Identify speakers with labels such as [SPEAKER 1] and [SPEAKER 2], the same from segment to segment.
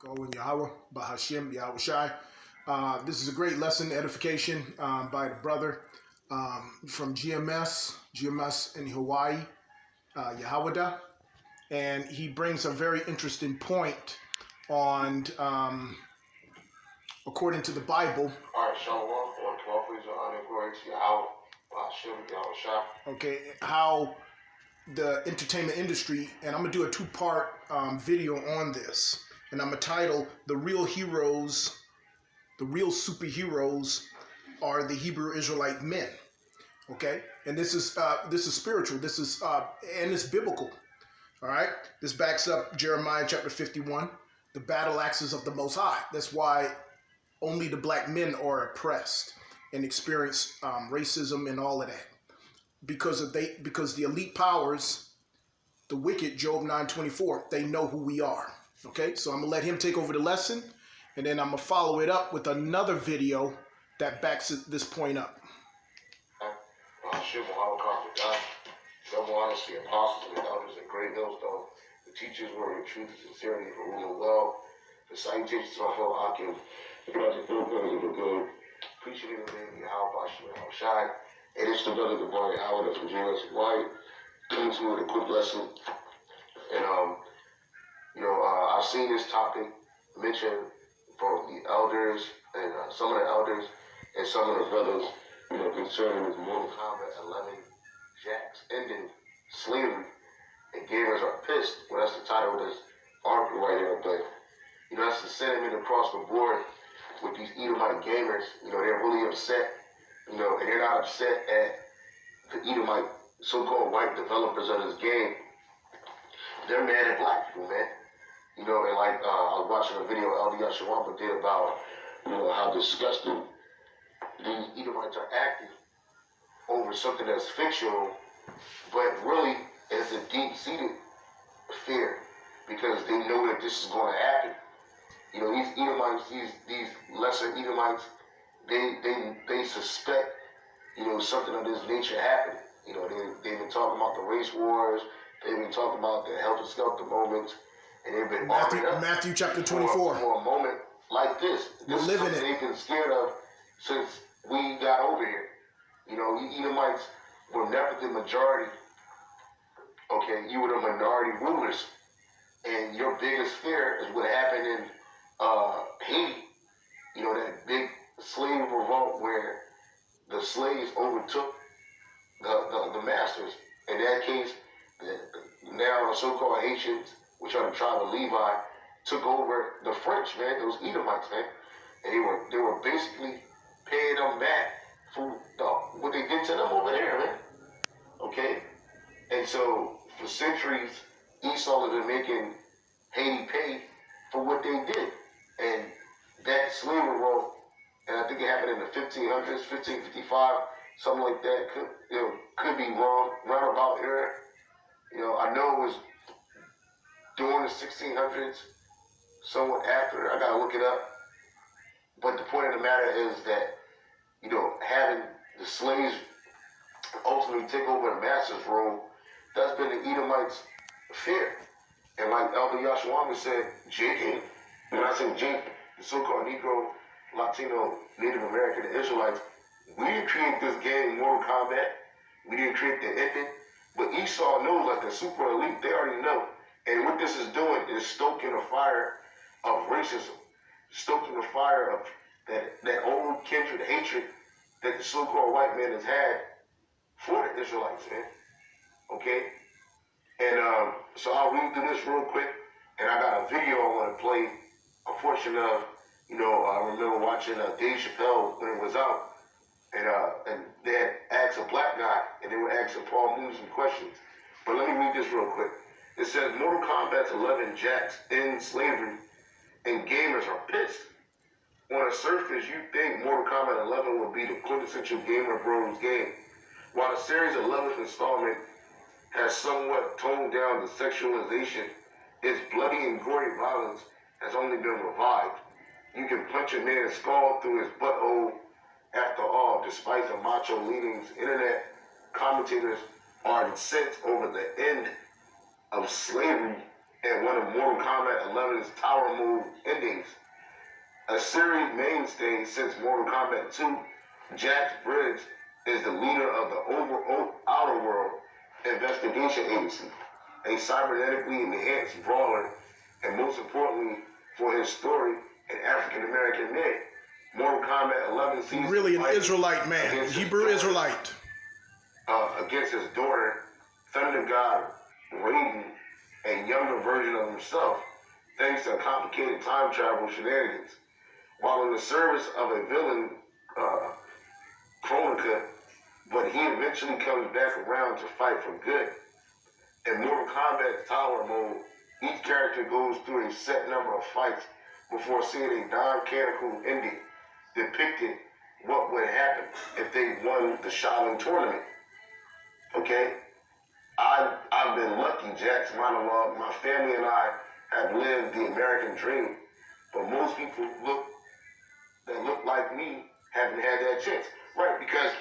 [SPEAKER 1] Go in YAHAWAH, Bahashim, Yahawashi. This is a great lesson, edification by the brother from GMS in Hawaii, YAHAWAH. And he brings a very interesting point on, according to the Bible.
[SPEAKER 2] All right, Shalom, or 12 please, honor and glory to Yahweh, Bahashim, Yahawashi.
[SPEAKER 1] Okay, how the entertainment industry, and I'm going to do a two-part video on this. And I'm going to title, The Real Heroes, the Real Superheroes are the Hebrew Israelite Men. Okay? And this is spiritual. This is, and it's biblical. All right? This backs up Jeremiah chapter 51, the battle axes of the Most High. That's why only the black men are oppressed and experience racism and all of that. Because the elite powers, the wicked, Job 9:24, they know who we are. Okay, so I'm gonna let him take over the lesson, and then I'm gonna follow it up with another video that backs this point up.
[SPEAKER 2] Double honesty, apostles and elders and great millstone, the teachers were in truth and sincerity for ruling well, the salutations to my fellow Akim, the project of the good, preaching in the name of Yahweh, Yahawashi. It is the brother, the boy, Howard from GMS White, coming to with a quick lesson. And, I've seen this topic mentioned from the elders and some of the elders and some of the brothers, concerning this Mortal Kombat 11 Jacks ending slavery, and gamers are pissed. Well, that's the title of this article right here. But, that's the sentiment across the board with these Edomite gamers. They're really upset, and they're not upset at the Edomite so-called white developers of this game. They're mad at black people, man. And like I was watching a video Shalom did about, how disgusting these Edomites are acting over something that's fictional, but really is a deep-seated fear because they know that this is going to happen. These Edomites, these lesser Edomites, they suspect, something of this nature happening. They've been talking about the race wars. They've been talking about the helter-skelter moments. And they've been
[SPEAKER 1] Matthew chapter 24.
[SPEAKER 2] For a moment like this.
[SPEAKER 1] We're living it.
[SPEAKER 2] They've been scared of since we got over here. You Edomites were never the majority. Okay, you were the minority rulers. And your biggest fear is what happened in Haiti. That big slave revolt where the slaves overtook the masters. In that case, now the so-called Haitians, which are the tribe of Levi, took over the French, man, those Edomites, man. And they were basically paying them back for what they did to them over there, man. Okay? And so, for centuries, Esau has been making Haiti pay for what they did. And that slave revolt, and I think it happened in the 1500s, 1555, something like that, could be wrong, roundabout era. I know it was during the 1600s, somewhat after, I gotta look it up. But the point of the matter is that, having the slaves ultimately take over the master's role, that's been the Edomites' fear. And like Elder Yashawam said, Jake, when I say Jake, the so-called Negro, Latino, Native American Israelites, we didn't create this game, Mortal Kombat. We didn't create the ending. But Esau knows, like the super elite, they already know. And what this is doing is stoking a fire of racism, stoking a fire of that old kindred hatred that the so-called white man has had for the Israelites, man. Okay? And so I'll read through this real quick, and I got a video I want to play a portion of. I remember watching Dave Chappelle when it was out, and they had asked a black guy, and they were asking Paul Moon some questions. But let me read this real quick. It says, Mortal Kombat's 11 Jacks end slavery, and gamers are pissed. On the surface, you think Mortal Kombat 11 would be the quintessential gamer bros game. While the series' 11th installment has somewhat toned down the sexualization, its bloody and gory violence has only been revived. You can punch a man's skull through his butthole. After all, despite the macho leanings, internet commentators are incensed over the end of slavery and one of Mortal Kombat 11's Tower Mode endings. A series mainstay since Mortal Kombat 2, Jax Briggs is the leader of the Outer World Investigation Agency, a cybernetically enhanced brawler, and most importantly, for his story, an African-American man. Mortal Kombat 11 sees
[SPEAKER 1] really an Israelite man, Hebrew Israelite.
[SPEAKER 2] Against his daughter, Thunder God Raiden, a younger version of himself, thanks to complicated time travel shenanigans. While in the service of a villain, Chronica, but he eventually comes back around to fight for good. In Mortal Kombat Tower Mode, each character goes through a set number of fights before seeing a non-canonical ending depicting what would happen if they won the Shalom tournament. Okay? I've been lucky, Jack's monologue. My family and I have lived the American dream, but most people that look like me haven't had that chance. Right, because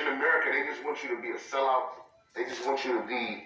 [SPEAKER 2] in America, they just want you to be a sellout. They just want you to be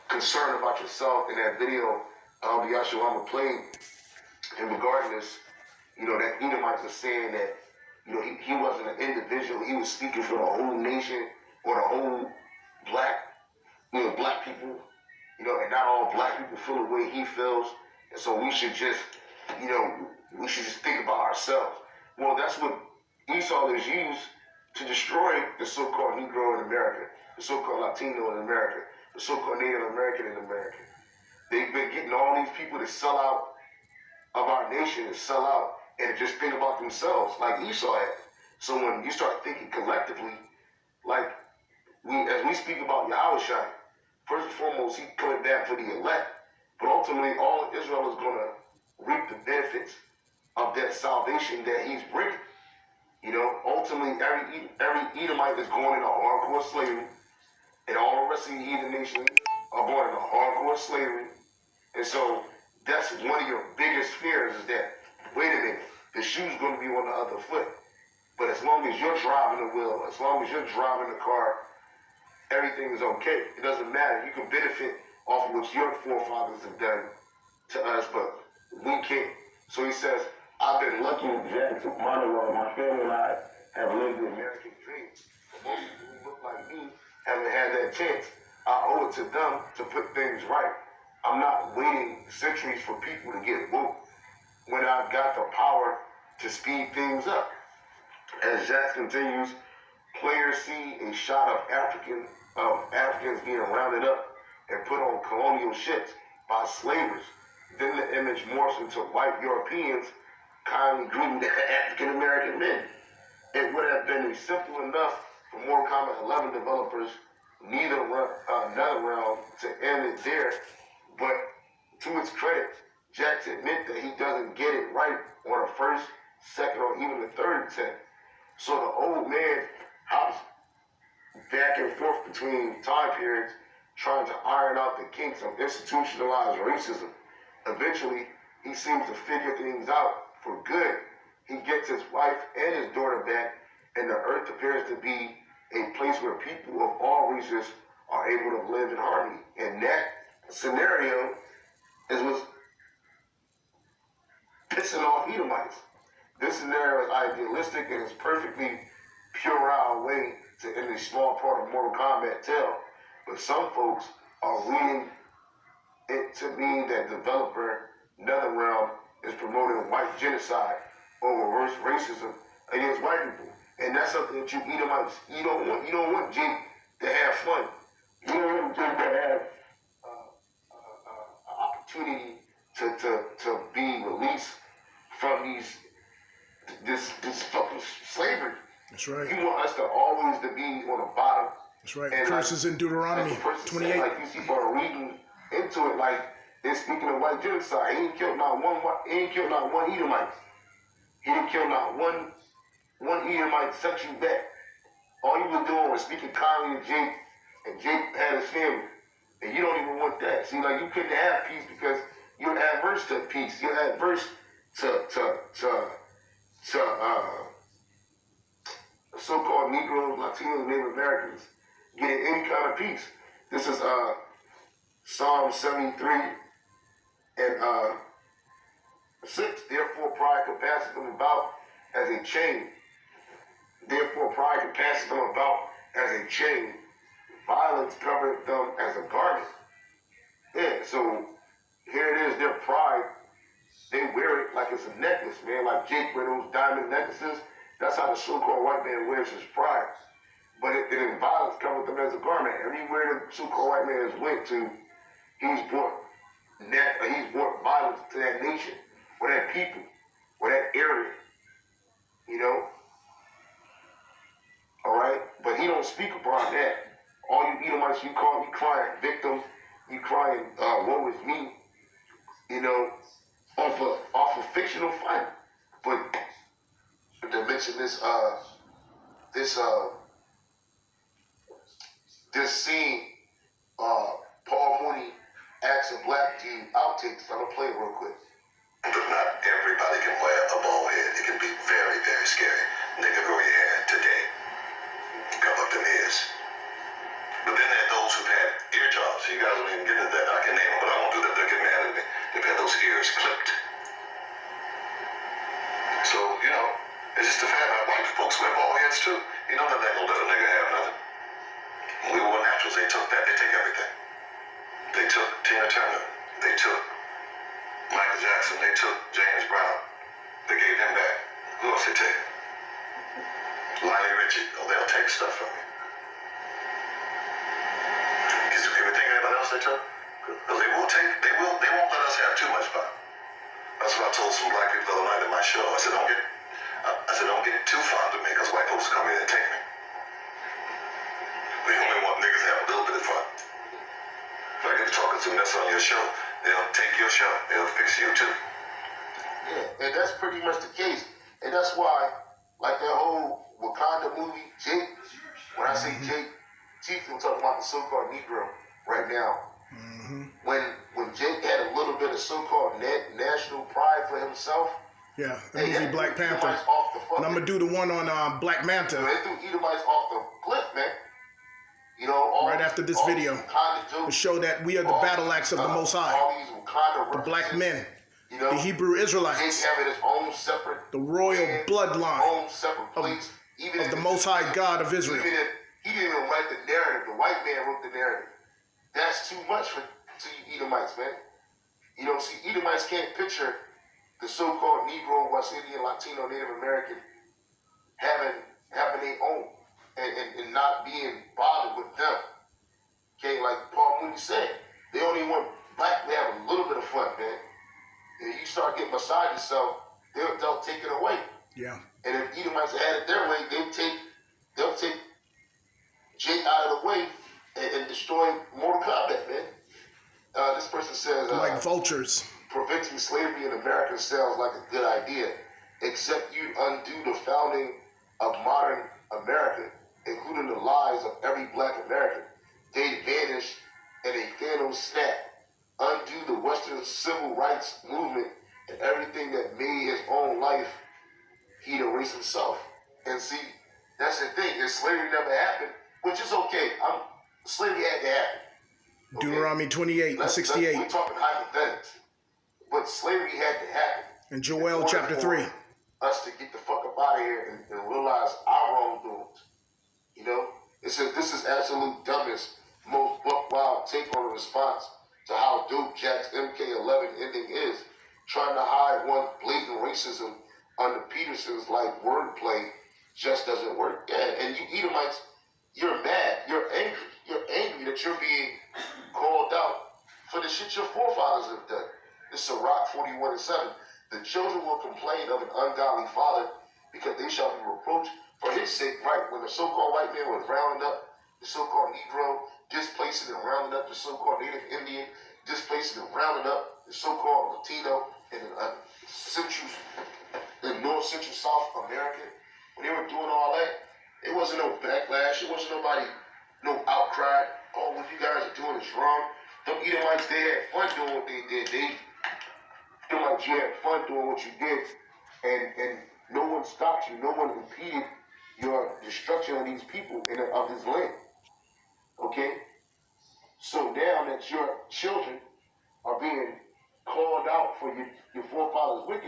[SPEAKER 2] concerned about yourself. In that video Yasharalah played in regarding this, that Edomite was saying that, he wasn't an individual. He was speaking for the whole nation or the whole black people, and not all black people feel the way he feels. And so we should just, think about ourselves. Well, that's what Esau is used to destroy the so-called Negro in America, the so-called Latino in America, the so-called Native American in America. They've been getting all these people to sell out of our nation, to sell out and just think about themselves like Esau had. So when you start thinking collectively, like as we speak about YAHAWAH, first and foremost, he's coming back for the elect, but ultimately all of Israel is going to reap the benefits of that salvation that he's bringing. Ultimately, every Edomite is going into hardcore slavery, and all the rest of the heathen nations are going into hardcore slavery. And so that's one of your biggest fears is that, wait a minute, the shoe's going to be on the other foot. But as long as you're driving the wheel, as long as you're driving the car, everything is okay. It doesn't matter. You can benefit off of what your forefathers have done to us, but we can't. So he says, I've been lucky, Jack took monologue. My family and I have lived the American dream. But most people who look like me haven't had that chance. I owe it to them to put things right. I'm not waiting centuries for people to get woke when I've got the power to speed things up. As Jack continues, players see a shot of Africans being rounded up and put on colonial ships by slavers. Then the image morphs into white Europeans kindly greeting the African American men. It would have been simple enough for Mortal Kombat 11 developers another round to end it there, but to his credit, Jax admit that he doesn't get it right on the first, second, or even the third attempt. So the old man hops back and forth between time periods trying to iron out the kinks of institutionalized racism. Eventually, he seems to figure things out for good. He gets his wife and his daughter back, and the earth appears to be a place where people of all races are able to live in harmony. And that scenario is what's pissing off Edomites. This scenario is idealistic and is perfectly puerile way to end a small part of Mortal Kombat tale, but some folks are reading it to mean that developer NetherRealm is promoting white genocide or reverse racism against white people. And that's something that you Edomites, you don't want Jake to have fun. You don't want Jake to have an opportunity to be released from this fucking slavery.
[SPEAKER 1] That's right.
[SPEAKER 2] You want us to always to be on the bottom.
[SPEAKER 1] That's right. And curses in Deuteronomy 28.
[SPEAKER 2] Said, these people are reading into it like they're speaking of white genocide. He ain't killed not one Edomite. He didn't kill not one Edomite sent you back. All you was doing was speaking kindly to Jake, and Jake had his family. And you don't even want that. See, like you couldn't have peace because you're adverse to peace. You're adverse to so-called Negroes, Latinos, Native Americans getting any kind of peace. This is Psalm 73 and 6. Therefore pride compasseth them about as a chain. Therefore pride compasseth them about as a chain. Violence covereth them as a garment. Yeah, so here it is, their pride. They wear it like it's a necklace, man. Like Jake wear those diamond necklaces. That's how the so-called white man wears his pride. But it violence covered them as a garment. Everywhere the so-called white man has went to, he's brought violence to that nation, or that people, or that area. You know? All right? But he don't speak about that. All you Edomites, you crying victim, you crying, woe is me, you know, off of fictional fight. But to mention this scene, Paul Mooney asks a black dude outtakes. I'm gonna play it real quick.
[SPEAKER 3] But not everybody can wear a bald head. It can be very, very scary. Nigga, grow your hair today. Cover up them ears. But then there are those who've had ear jobs. You guys don't even get into that. I can name them, but I won't do that. They'll get mad at me. They've had those ears clipped. So, you know, it's just a fact. White folks wear bald heads too. You know that they gonna let a nigga have nothing. When we were naturals, they took that. They take everything. They took Tina Turner. They took Michael Jackson. They took James Brown. They gave him back. Who else they take? Lionel Richie. Oh, they'll take stuff from me. Can you think of anybody else they took? Because they won't let us have too much fun. That's what I told some black people the other night at my show. I said, don't get too fond of me, because white folks come in and take me. We only want niggas to have a little bit of fun. If I get to talking to them that's on your show, they'll take your show. They'll fix you too.
[SPEAKER 2] Yeah, and that's pretty much the case. And that's why, like that whole Wakanda movie, Jake, when I say Jake, Chief, I'm talking about the so-called Negro right now. Mm-hmm. When Jake had a little bit of so-called national pride for himself.
[SPEAKER 1] Yeah, the movie Black Panther. And I'm going to do the one on Black Manta.
[SPEAKER 2] They threw Edomites off the cliff, man. You know,
[SPEAKER 1] right after this video. To show that we are the battle axe of the Most High. The black men. You know, the Hebrew Israelites.
[SPEAKER 2] His own separate
[SPEAKER 1] the royal bloodline of the Most High God of Israel.
[SPEAKER 2] He didn't even write the narrative. The white man wrote the narrative. That's too much to you Edomites, man. You know, see, Edomites can't picture the so-called Negro, West Indian, Latino, Native American having their own and not being bothered with them. Okay, like Paul Mooney said, they only want black to have a little bit of fun, man. And you start getting beside yourself, they'll take it away.
[SPEAKER 1] Yeah.
[SPEAKER 2] And if Edomites had it their way, they'll take Jake out of the way and destroy Mortal Kombat, man. This person says,
[SPEAKER 1] like vultures.
[SPEAKER 2] Preventing slavery in America sounds like a good idea, except you undo the founding of modern America, including the lives of every black American. They vanish in a fatal snap. Undo the Western civil rights movement and everything that made his own life, he'd erase himself. And see, that's the thing. If slavery never happened, which is okay. Slavery had to happen. Okay?
[SPEAKER 1] Deuteronomy 28:68.
[SPEAKER 2] We're talking hypothetics. But slavery had to happen.
[SPEAKER 1] And Joel chapter 3.
[SPEAKER 2] Us to get the fuck up out of here and realize our wrongdoings. You know? It says this is absolute dumbest, most buck wild take on a response to how dope Jack's MK11 ending is. Trying to hide one blatant racism under Peterson's like wordplay just doesn't work. Yeah, and you Edomites, you're mad, you're angry that you're being called out for the shit your forefathers have done. It's Sirach 41:7. The children will complain of an ungodly father because they shall be reproached for his sake. Right, when the so-called white man was rounding up the so-called Negro, displacing and rounding up the so-called Native Indian, displacing and rounding up the so-called Latino in North Central South America. When they were doing all that, it wasn't no backlash. It wasn't no outcry. Oh, what you guys are doing is wrong. Them Edomites, they had fun doing what they did. You had fun doing what you did, and no one stopped you. No one impeded your destruction of these people of this land. Okay? So now that your children are being called out for your forefathers